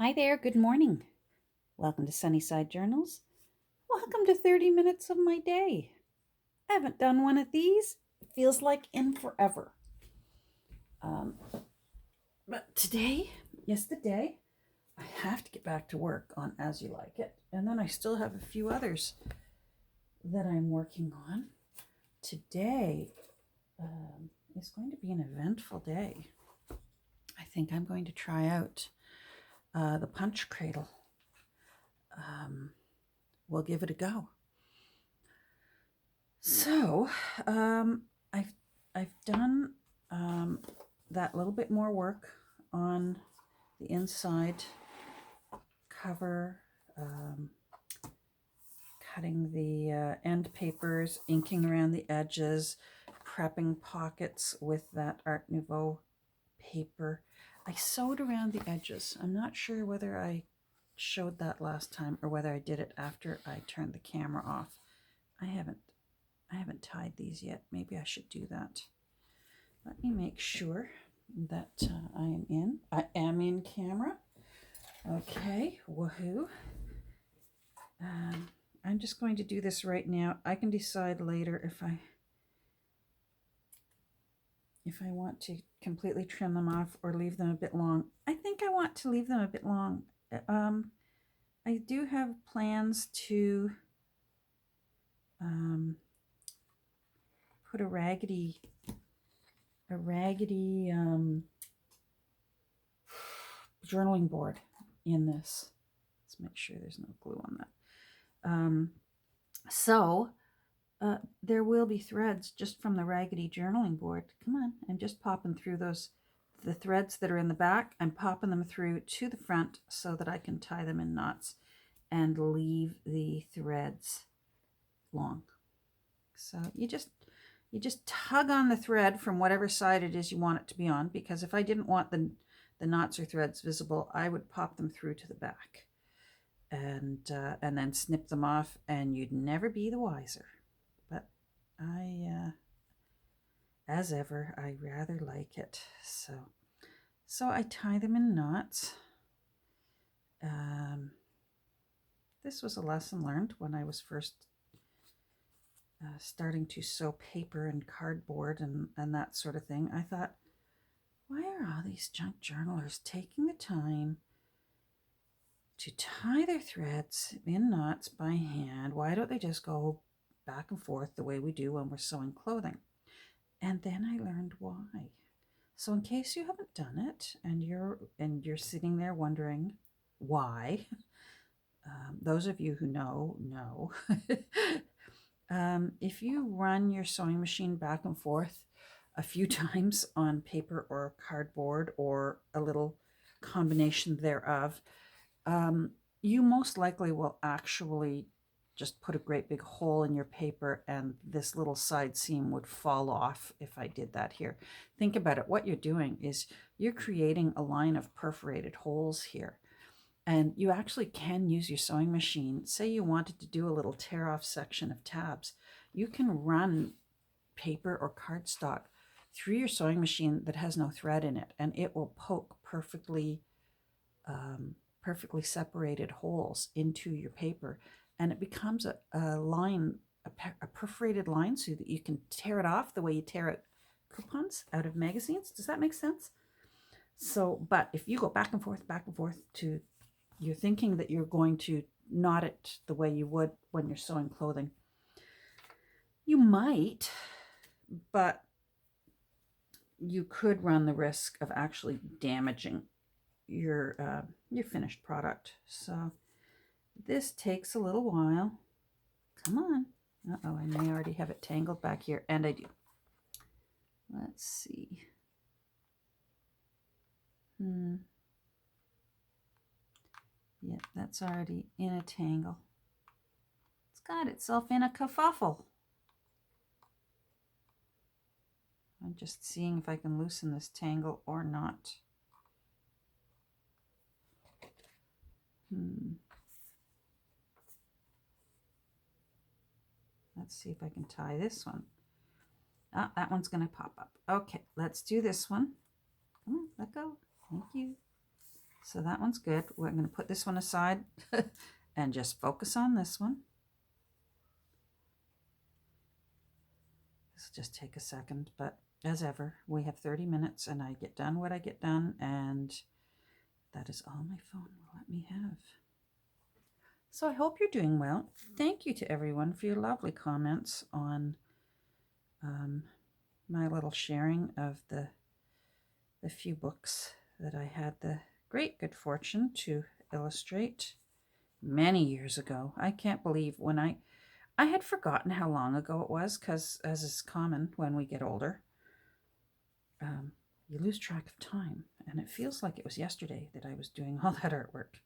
Hi there, good morning. Welcome to Sunnyside Journals. Welcome to 30 minutes of my day. I haven't done one of these. It feels like in forever. Um, but today is the day I have to get back to work on As You Like It. And then I still have a few others that I'm working on. Today is going to be an eventful day. I think I'm going to try out the punch cradle. We'll give it a go. So, I've done that little bit more work on the inside cover, cutting the end papers, inking around the edges, prepping pockets with that Art Nouveau paper. I sewed around the edges. I'm not sure whether I showed that last time or whether I did it after I turned the camera off. I haven't tied these yet. Maybe I should do that. Let me make sure that I am in camera. Okay, woohoo. I'm just going to do this right now. I can decide later if I want to completely trim them off or leave them a bit long. I think I want to leave them a bit long. I do have plans to put a raggedy journaling board in this. Let's make sure there's no glue on that. So there will be threads just from the raggedy journaling board. Come on, I'm just popping through the threads that are in the back. I'm popping them through to the front so that I can tie them in knots and leave the threads long. So you just tug on the thread from whatever side it is you want it to be on, because if I didn't want the knots or threads visible, I would pop them through to the back and then snip them off, and you'd never be the wiser. But as ever, I rather like it. So I tie them in knots. This was a lesson learned when I was first starting to sew paper and cardboard and that sort of thing. I thought, why are all these junk journalers taking the time to tie their threads in knots by hand? Why don't they just go back and forth the way we do when we're sewing clothing? And then I learned why. So in case you haven't done it and you're sitting there wondering why, those of you who know, if you run your sewing machine back and forth a few times on paper or cardboard or a little combination thereof, you most likely will actually just put a great big hole in your paper, and this little side seam would fall off if I did that here. Think about it. What you're doing is you're creating a line of perforated holes here. And you actually can use your sewing machine. Say you wanted to do a little tear off section of tabs. You can run paper or cardstock through your sewing machine that has no thread in it, and it will poke perfectly separated holes into your paper, and it becomes a line, a perforated line, so that you can tear it off the way you tear out coupons out of magazines. Does that make sense? So, but if you go back and forth to, you're thinking that you're going to knot it the way you would when you're sewing clothing. You might, but you could run the risk of actually damaging your finished product. So this takes a little while. Come on. Uh-oh, I may already have it tangled back here, and I do. Let's see. Yep, that's already in a tangle. It's got itself in a kerfuffle. I'm just seeing if I can loosen this tangle or not. Let's see if I can tie this one. Ah, that one's going to pop up. Okay, let's do this one. Come on, let go. Thank you. So that one's good. We're going to put this one aside and just focus on this one. This will just take a second, but as ever, we have 30 minutes and I get done what I get done, and that is all my phone will let me have. So I hope you're doing well. Thank you to everyone for your lovely comments on my little sharing of the few books that I had the great good fortune to illustrate many years ago. I can't believe when I had forgotten how long ago it was, because as is common when we get older, you lose track of time, and it feels like it was yesterday that I was doing all that artwork.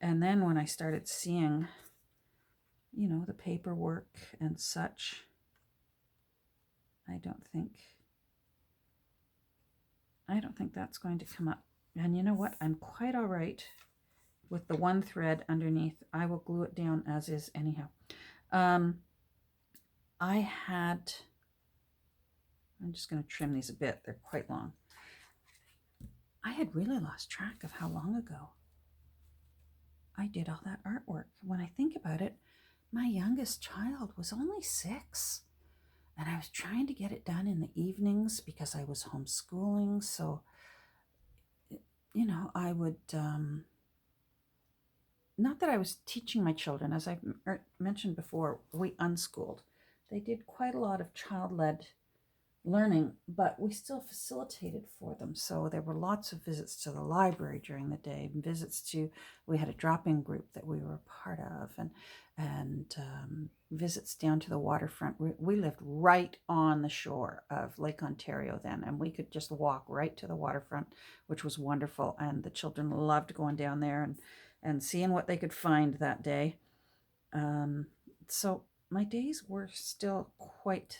And then when I started seeing, you know, the paperwork and such, I don't think that's going to come up. And you know what? I'm quite all right with the one thread underneath. I will glue it down as is anyhow. I'm just going to trim these a bit. They're quite long. I had really lost track of how long ago I did all that artwork. When I think about it, my youngest child was only 6. And I was trying to get it done in the evenings because I was homeschooling. So, you know, I would, not that I was teaching my children. As I mentioned before, we unschooled. They did quite a lot of child-led learning, but we still facilitated for them. So there were lots of visits to the library during the day, we had a drop-in group that we were a part of, and visits down to the waterfront. We lived right on the shore of Lake Ontario then, and we could just walk right to the waterfront, which was wonderful. And the children loved going down there and seeing what they could find that day. So my days were still quite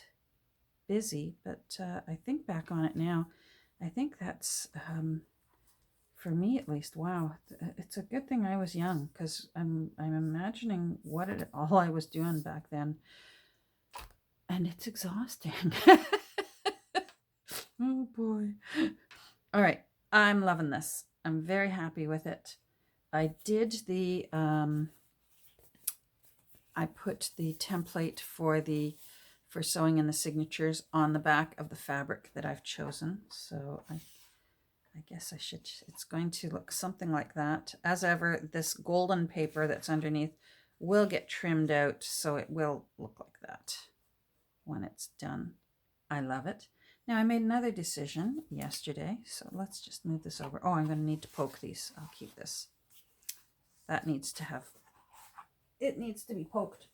busy, but I think back on it now, I think that's, for me at least, wow, it's a good thing I was young, because I'm imagining all I was doing back then, and it's exhausting. Oh boy. All right, I'm loving this. I'm very happy with it. I did I put the template for sewing in the signatures on the back of the fabric that I've chosen. So I guess it's going to look something like that. As ever, this golden paper that's underneath will get trimmed out, so it will look like that when it's done. I love it. Now, I made another decision yesterday, so let's just move this over. Oh, I'm going to need to poke these. I'll keep this. That needs to be poked.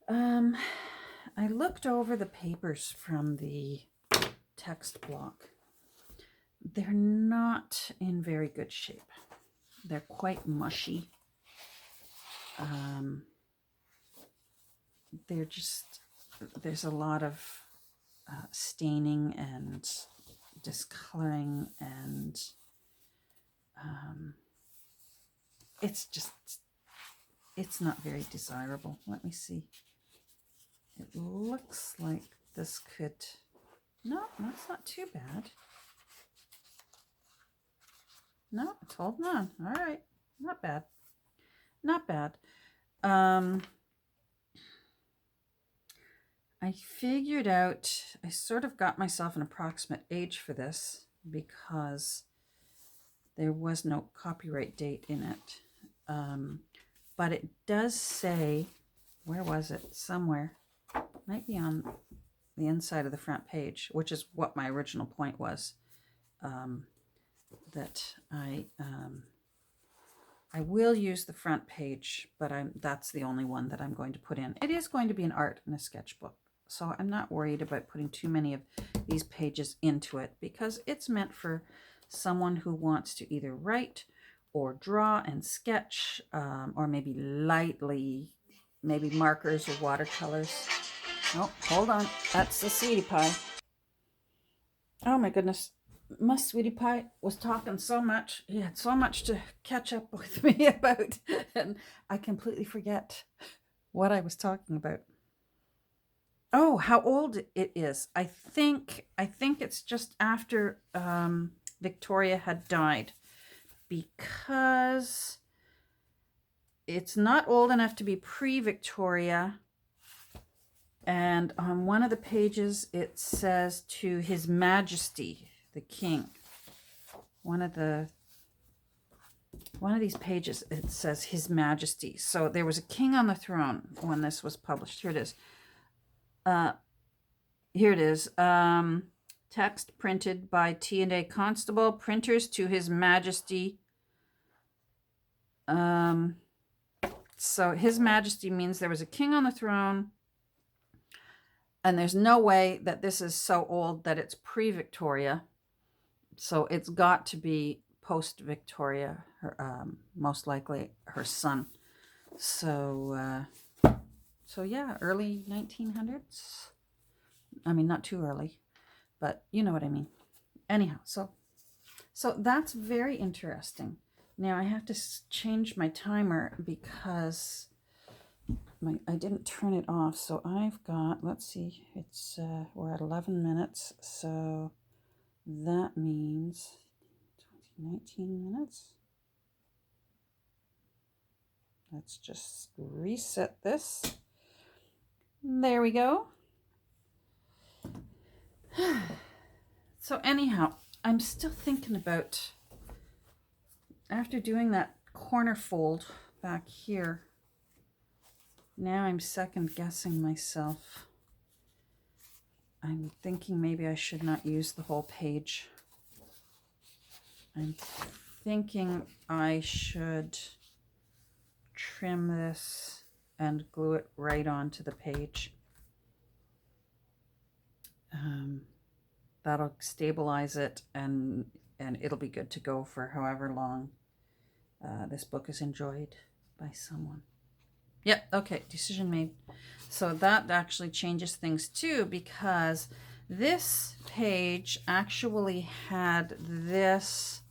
I looked over the papers from the text block. They're not in very good shape. They're quite mushy. There's a lot of staining and discoloring, and it's not very desirable. Let me see. It looks like this could, no, that's not too bad. No, it's holding on. All right. Not bad. Not bad. I figured out, I sort of got myself an approximate age for this because there was no copyright date in it. But it does say, where was it? Somewhere. Might be on the inside of the front page, which is what my original point was. That I will use the front page, but that's the only one that I'm going to put in. It is going to be an art and a sketchbook, so I'm not worried about putting too many of these pages into it, because it's meant for someone who wants to either write or draw and sketch, or maybe maybe markers or watercolors. Oh, hold on. That's the sweetie pie. Oh my goodness. My sweetie pie was talking so much. He had so much to catch up with me about, and I completely forget what I was talking about. Oh, how old it is. I think it's just after Victoria had died, because it's not old enough to be pre-Victoria. And on one of the pages, it says to His Majesty, the King. One of these pages, it says His Majesty. So there was a king on the throne when this was published. Here it is. Here it is. Text printed by T&A Constable. Printers to His Majesty. So His Majesty means there was a king on the throne. And there's no way that this is so old that it's pre-Victoria. So it's got to be post-Victoria, most likely her son. So yeah, early 1900s. I mean, not too early, but you know what I mean. Anyhow, so that's very interesting. Now I have to change my timer because I didn't turn it off. So I've got, let's see, it's we're at 11 minutes. So that means 19 minutes. Let's just reset this. There we go. So anyhow, I'm still thinking about, after doing that corner fold back here, now I'm second guessing myself. I'm thinking maybe I should not use the whole page. I'm thinking I should trim this and glue it right onto the page. That'll stabilize it, and it'll be good to go for however long this book is enjoyed by someone. Yep, okay, decision made. So that actually changes things too, because this page actually had this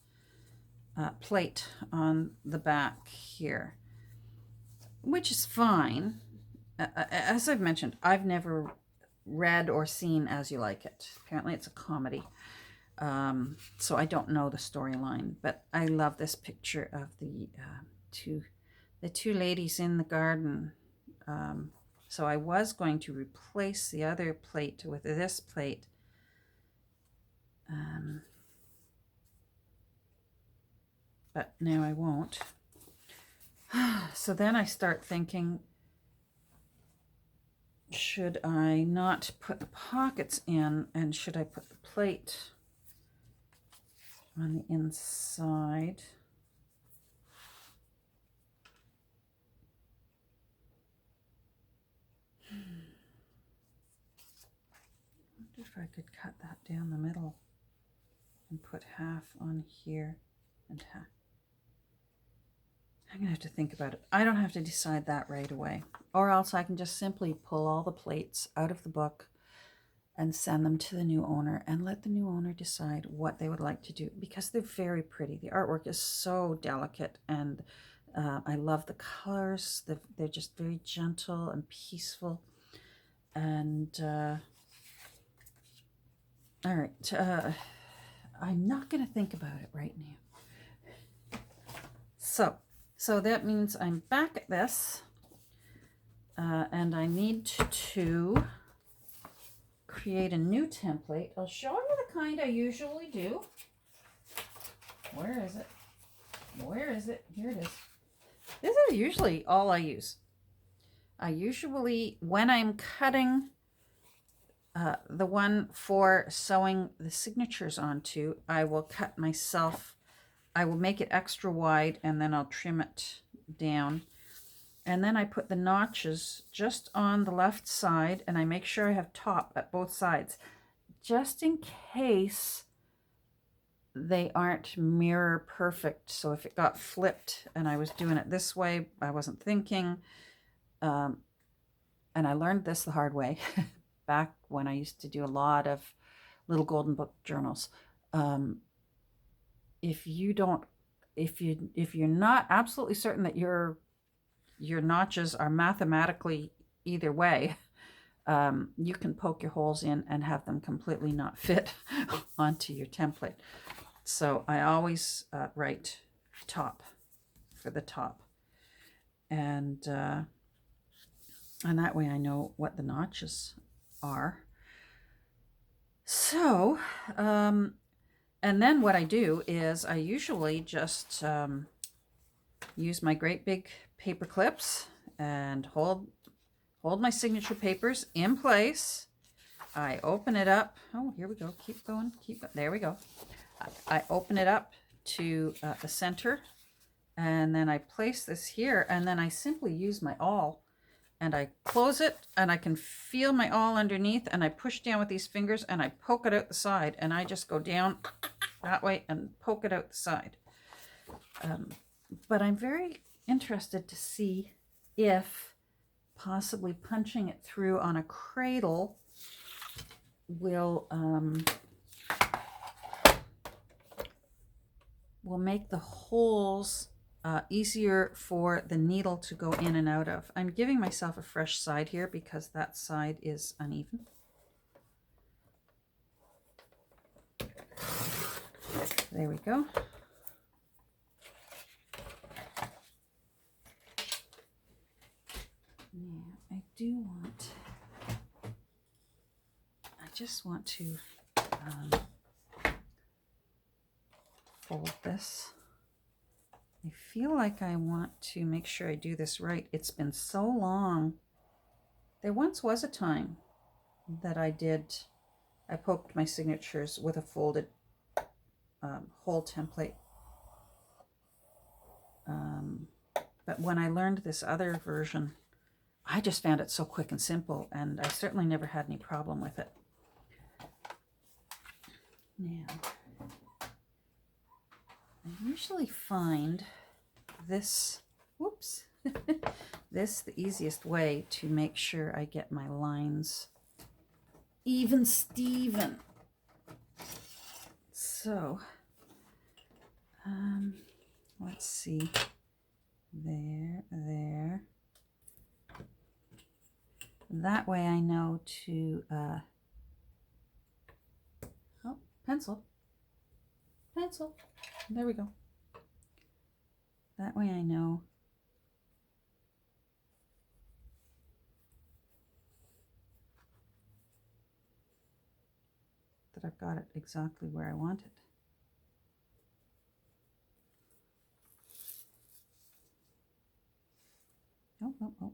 plate on the back here, which is fine. As I've mentioned, I've never read or seen As You Like It. Apparently it's a comedy. So I don't know the storyline, but I love this picture of the two ladies in the garden. So I was going to replace the other plate with this plate. But now I won't. So then I start thinking, should I not put the pockets in, and should I put the plate on the inside? I wonder if I could cut that down the middle and put half on here and half. I'm going to have to think about it. I don't have to decide that right away. Or else I can just simply pull all the plates out of the book and send them to the new owner and let the new owner decide what they would like to do, because they're very pretty. The artwork is so delicate, and I love the colors. They're just very gentle and peaceful. And all right, I'm not going to think about it right now. So that means I'm back at this, and I need to create a new template. I'll show you the kind I usually do. Where is it? Where is it? Here it is. This is usually all I use. I usually, when I'm cutting the one for sewing the signatures onto, I will cut myself. I will make it extra wide, and then I'll trim it down. And then I put the notches just on the left side, and I make sure I have top at both sides, just in case they aren't mirror perfect. So if it got flipped and I was doing it this way, I wasn't thinking. And I learned this the hard way back when I used to do a lot of little golden book journals. If you're not absolutely certain that your notches are mathematically either way, you can poke your holes in and have them completely not fit onto your template. So I always write top, for the top. And that way I know what the notches are. So, and then what I do is I usually just use my great big paper clips and hold my signature papers in place. I open it up. Oh, here we go. Keep going. There we go. I open it up to the center, and then I place this here, and then I simply use my awl, and I close it, and I can feel my awl underneath, and I push down with these fingers, and I poke it out the side, and I just go down that way and poke it out the side. But I'm very interested to see if possibly punching it through on a cradle will make the holes easier for the needle to go in and out of. I'm giving myself a fresh side here because that side is uneven. There we go. Now I just want to fold this. I feel like I want to make sure I do this right. It's been so long. There once was a time that I poked my signatures with a folded whole template. But when I learned this other version, I just found it so quick and simple, and I certainly never had any problem with it. Now, I usually find this, whoops, this the easiest way to make sure I get my lines even Steven. So, let's see, there. That way I know to, oh, pencil, there we go. That way I know that I've got it exactly where I want it. Oh.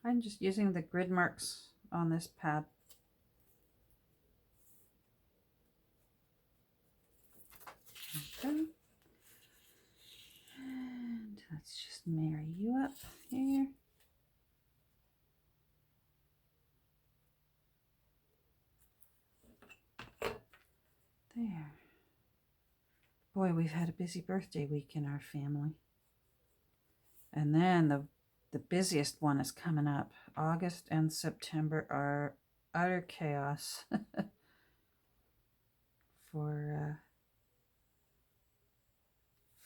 I'm just using the grid marks on this pad. Okay. And let's just marry you up here. There. Boy, we've had a busy birthday week in our family. And then the busiest one is coming up. August and September are utter chaos for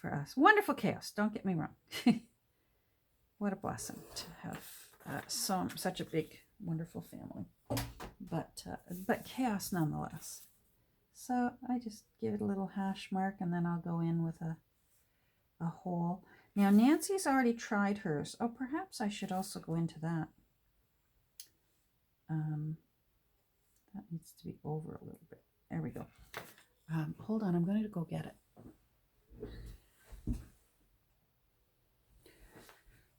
us. Wonderful chaos, don't get me wrong. What a blessing to have such a big, wonderful family. But chaos nonetheless. So I just give it a little hash mark, and then I'll go in with a hole. Now Nancy's already tried hers. Oh, perhaps I should also go into that. That needs to be over a little bit. There we go. Hold on, I'm going to go get it.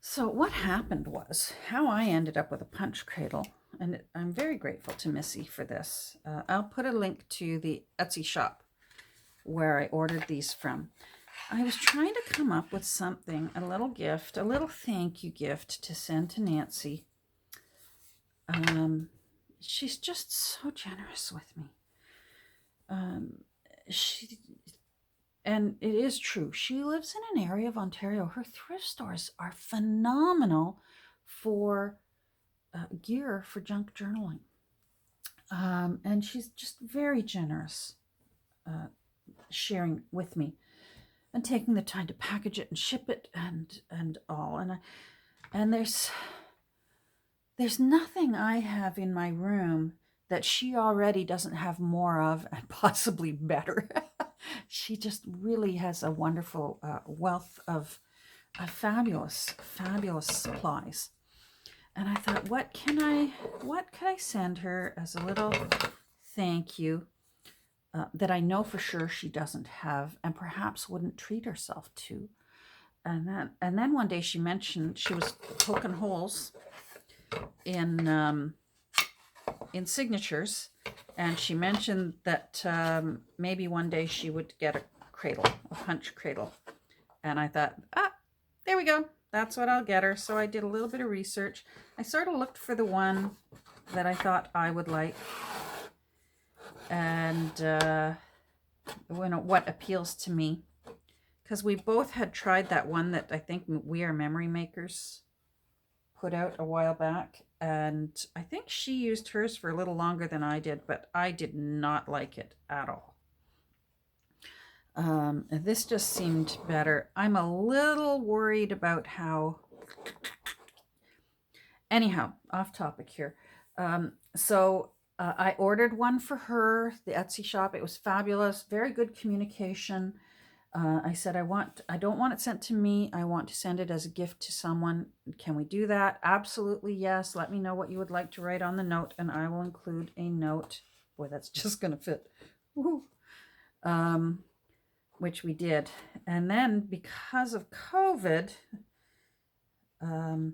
So what happened was, how I ended up with a punch cradle, and I'm very grateful to Missy for this. I'll put a link to the Etsy shop where I ordered these from. I was trying to come up with something, a little gift, a little thank you gift to send to Nancy. She's just so generous with me. And it is true. She lives in an area of Ontario. Her thrift stores are phenomenal for gear for junk journaling. And she's just very generous, sharing with me and taking the time to package it and ship it and all. And there's nothing I have in my room that she already doesn't have more of, and possibly better. She just really has a wonderful wealth of fabulous supplies. And I thought, what could I send her as a little thank you that I know for sure she doesn't have and perhaps wouldn't treat herself to. And then one day she mentioned she was poking holes in signatures, and she mentioned that maybe one day she would get a punch cradle. And I thought, there we go. That's what I'll get her. So I did a little bit of research. I sort of looked for the one that I thought I would like, and what appeals to me. Because we both had tried that one that I think We Are Memory Makers put out a while back. And I think she used hers for a little longer than I did, but I did not like it at all. This just seemed better. I'm a little worried about how... Anyhow, off topic here. So I ordered one for her, the Etsy shop. It was fabulous, very good communication. I said, I don't want it sent to me. I want to send it as a gift to someone. Can we do that? Absolutely, yes. Let me know what you would like to write on the note, and I will include a note. Boy, that's just going to fit. Woo-hoo. Which we did. And then because of COVID, the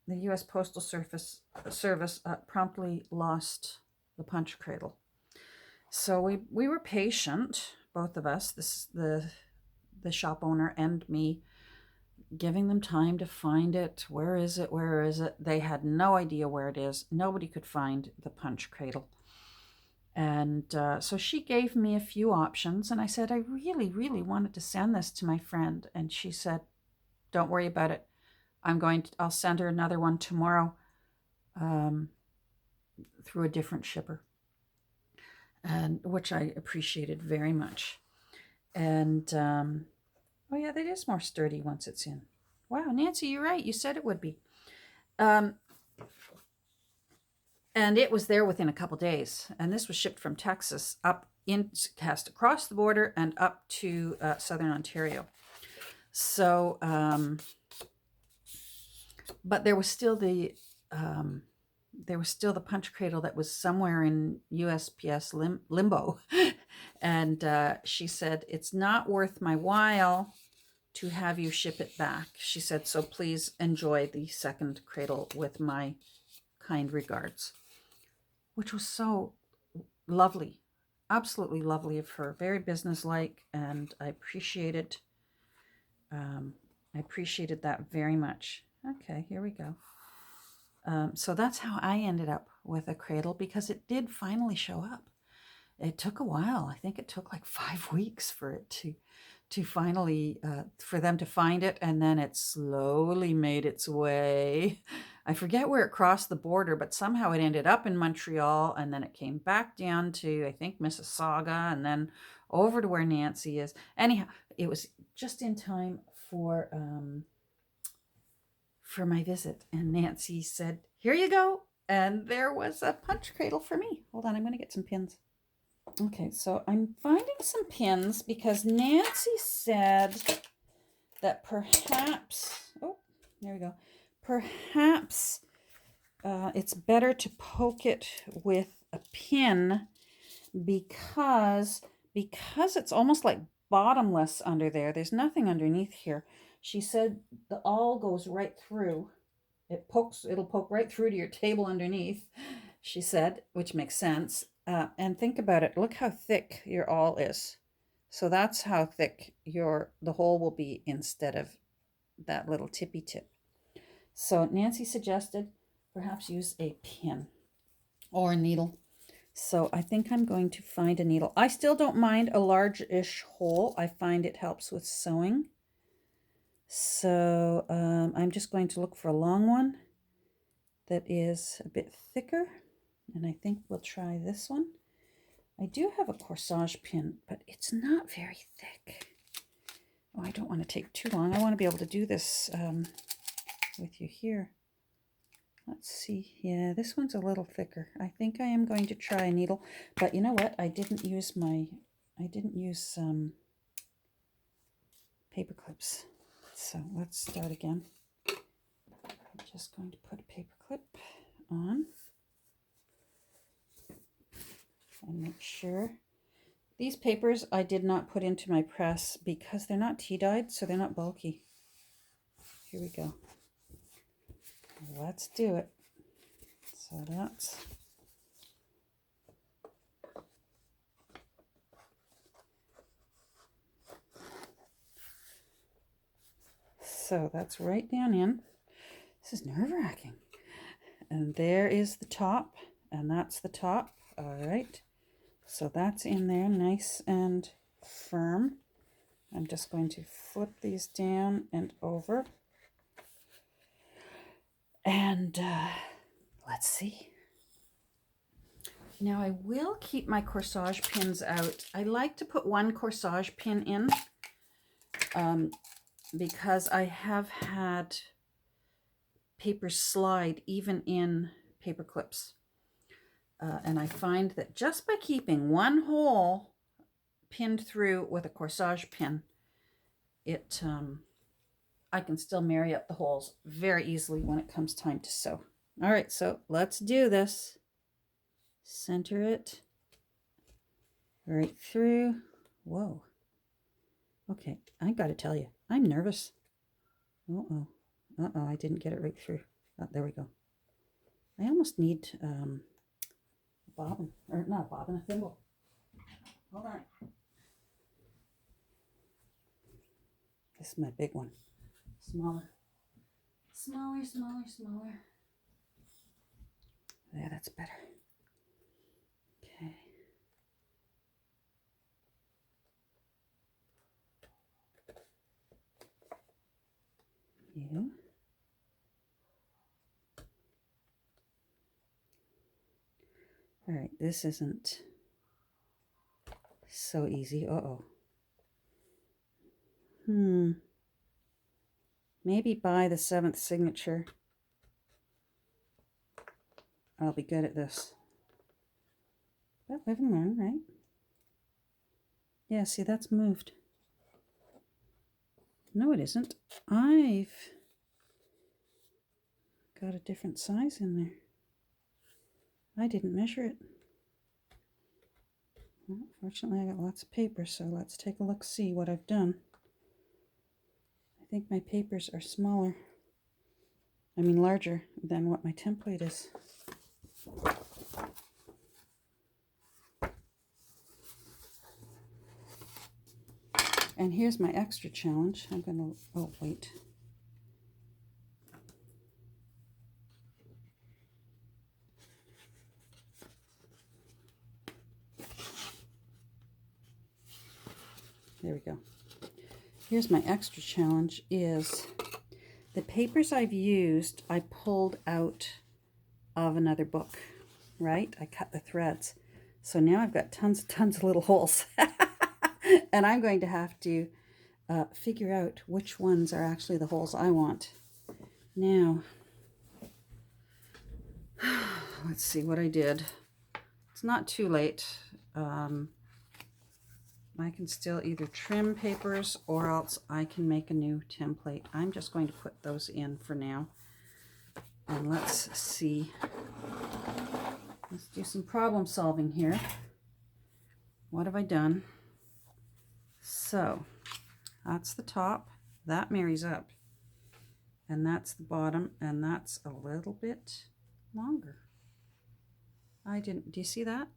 U.S. Postal Service promptly lost the punch cradle. So we were patient, both of us, the shop owner and me, giving them time to find it. Where is it? Where is it? They had no idea where it is. Nobody could find the punch cradle. And so she gave me a few options, and I said, I really, really wanted to send this to my friend. And she said, don't worry about it. I'll send her another one tomorrow through a different shipper, and which I appreciated very much. And oh yeah, that is more sturdy once it's in. Wow, Nancy, you're right. You said it would be. And it was there within a couple days. And this was shipped from Texas cast across the border and up to southern Ontario. So, but there was still the punch cradle that was somewhere in USPS limbo. And she said, it's not worth my while to have you ship it back. She said, so please enjoy the second cradle with my kind regards. Which was so lovely, absolutely lovely of her. Very businesslike, and I appreciated that very much. Okay, here we go. So that's how I ended up with a cradle, because it did finally show up. It took a while. I think it took like 5 weeks for it to finally, for them to find it, and then it slowly made its way. I forget where it crossed the border, but somehow it ended up in Montreal, and then it came back down to, I think, Mississauga, and then over to where Nancy is. Anyhow, it was just in time for my visit, and Nancy said, here you go. And there was a punch cradle for me. Hold on, I'm going to get some pins. Okay, so I'm finding some pins because Nancy said that perhaps, oh, there we go. Perhaps it's better to poke it with a pin because it's almost like bottomless under there. There's nothing underneath here. She said the awl goes right through. It'll poke right through to your table underneath, she said, which makes sense. And think about it. Look how thick your awl is. So that's how thick the hole will be instead of that little tippy tip. So Nancy suggested perhaps use a pin or a needle. So I think I'm going to find a needle. I still don't mind a large-ish hole. I find it helps with sewing. So I'm just going to look for a long one that is a bit thicker. And I think we'll try this one. I do have a corsage pin, but it's not very thick. Oh, I don't want to take too long. I want to be able to do this with you here. Let's see. Yeah, this one's a little thicker. I think I am going to try a needle, but you know what? I didn't use paper clips. So let's start again. I'm just going to put a paper clip on and make sure. These papers I did not put into my press because they're not tea-dyed, so they're not bulky. Here we go. Let's do it. So that's right down in. This is nerve-wracking. And there is the top, and that's the top. All right. So that's in there, nice and firm. I'm just going to flip these down and over. And let's see. Now I will keep my corsage pins out. I like to put one corsage pin in because I have had paper slide even in paper clips. And I find that just by keeping one hole pinned through with a corsage pin, I can still marry up the holes very easily when it comes time to sew. All right, so let's do this. Center it right through. Whoa. Okay, I got to tell you, I'm nervous. Uh-oh. Uh-oh, I didn't get it right through. Oh, there we go. I almost need a bobbin, or not a bobbin, a thimble. Hold on. This is my big one. Smaller. Smaller, smaller, smaller. Yeah, that's better. Okay. You. All right, this isn't so easy. Uh-oh. Maybe by the 7th signature, I'll be good at this. But live and learn, right? Yeah, see, that's moved. No, it isn't. I've got a different size in there. I didn't measure it. Well, fortunately, I got lots of paper, so let's take a look, see what I've done. I think my papers are larger than what my template is. And here's my extra challenge. I'm going to, oh, wait. There we go. Here's my extra challenge is the papers I've used, I pulled out of another book, right? I cut the threads. So now I've got tons of little holes. And I'm going to have to figure out which ones are actually the holes I want. Now, let's see what I did. It's not too late. I can still either trim papers or else I can make a new template. I'm just going to put those in for now. And let's see. Let's do some problem solving here. What have I done? So that's the top. That marries up. And that's the bottom. And that's a little bit longer. do you see that?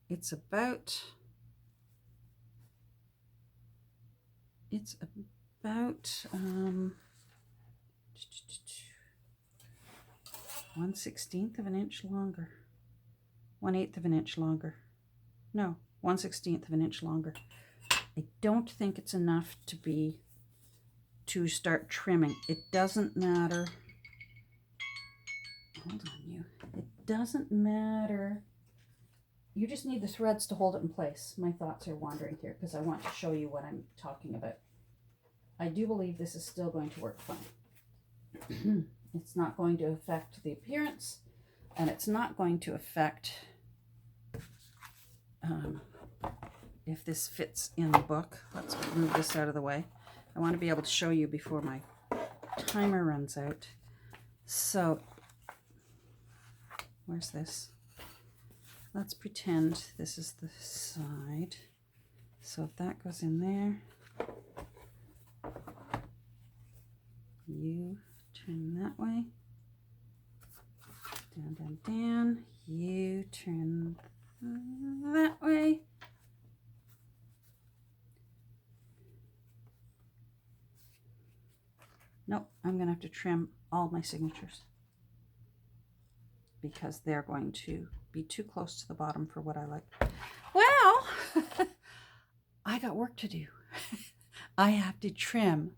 It's about 1/16 of an inch longer. 1/8 of an inch longer. No, 1/16 of an inch longer. I don't think it's enough to start trimming. It doesn't matter. Hold on, you. It doesn't matter. You just need the threads to hold it in place. My thoughts are wandering here because I want to show you what I'm talking about. I do believe this is still going to work fine. It's not going to affect the appearance, and it's not going to affect if this fits in the book. Let's move this out of the way. I want to be able to show you before my timer runs out. So, where's this? Let's pretend this is the side. So if that goes in there, you turn that way, down, down, down, you turn that way. Nope, I'm going to have to trim all my signatures because they're going to be too close to the bottom for what I like. Well, I got work to do. I have to trim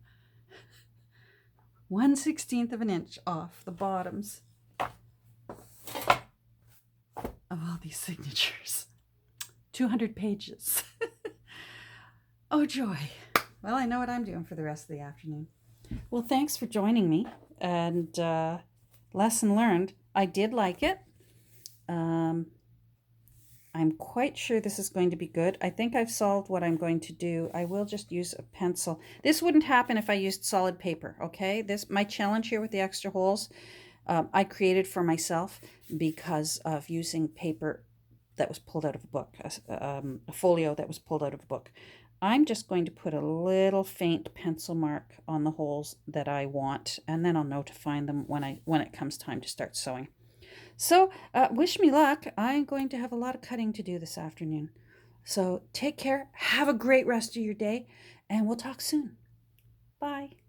1/16 of an inch off the bottoms of all these signatures. 200 pages. Oh, joy. Well, I know what I'm doing for the rest of the afternoon. Well, thanks for joining me. And lesson learned. I did like it. I'm quite sure this is going to be good. I think I've solved what I'm going to do. I will just use a pencil. This wouldn't happen if I used solid paper, okay? My challenge here with the extra holes, I created for myself because of using paper that was pulled out of a book, a folio that was pulled out of a book. I'm just going to put a little faint pencil mark on the holes that I want, and then I'll know to find them when it comes time to start sewing. So wish me luck. I'm going to have a lot of cutting to do this afternoon. So take care. Have a great rest of your day, and we'll talk soon. Bye.